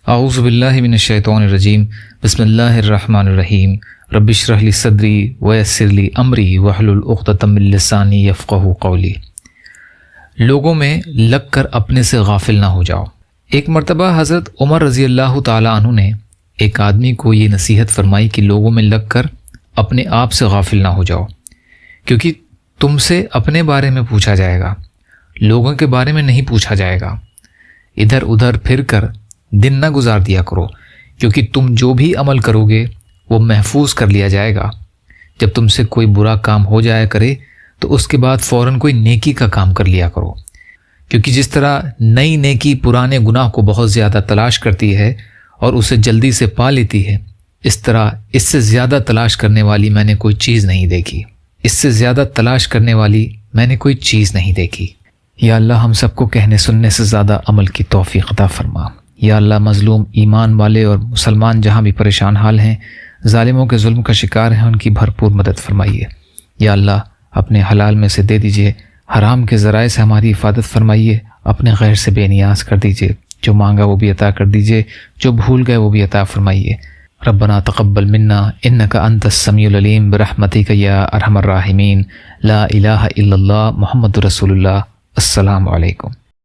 اعوذ باللہ من الشیطان الرجیم بسم اللہ الرحمن الرحیم رب اشرح لی صدری ویسر لی امری واحلل عقدۃ من لسانی یفقہوا قولی۔ لوگوں میں لگ کر اپنے سے غافل نہ ہو جاؤ۔ ایک مرتبہ حضرت عمر رضی اللہ تعالیٰ عنہ نے ایک آدمی کو یہ نصیحت فرمائی کہ لوگوں میں لگ کر اپنے آپ سے غافل نہ ہو جاؤ، کیونکہ تم سے اپنے بارے میں پوچھا جائے گا، لوگوں کے بارے میں نہیں پوچھا جائے گا۔ ادھر ادھر پھر کر دن نہ گزار دیا کرو، کیونکہ تم جو بھی عمل کرو گے وہ محفوظ کر لیا جائے گا۔ جب تم سے کوئی برا کام ہو جایا کرے تو اس کے بعد فوراً کوئی نیکی کا کام کر لیا کرو، کیونکہ جس طرح نئی نیکی پرانے گناہ کو بہت زیادہ تلاش کرتی ہے اور اسے جلدی سے پا لیتی ہے، اس طرح اس سے زیادہ تلاش کرنے والی میں نے کوئی چیز نہیں دیکھی، اس سے زیادہ تلاش کرنے والی میں نے کوئی چیز نہیں دیکھی۔ یا اللہ ہم سب کو کہنے سننے سے زیادہ عمل کی توفیق عطا فرما۔ یا اللہ مظلوم ایمان والے اور مسلمان جہاں بھی پریشان حال ہیں، ظالموں کے ظلم کا شکار ہیں، ان کی بھرپور مدد فرمائیے۔ یا اللہ اپنے حلال میں سے دے دیجیے، حرام کے ذرائع سے ہماری حفاظت فرمائیے، اپنے غیر سے بے نیاز کر دیجیے، جو مانگا وہ بھی عطا کر دیجیے، جو بھول گئے وہ بھی عطا فرمائیے۔ ربنا تقبل منا انک انت السمیع العلیم برحمتک یا ارحم الراحمین۔ لا الہ الا اللہ محمد رسول اللہ۔ السلام علیکم۔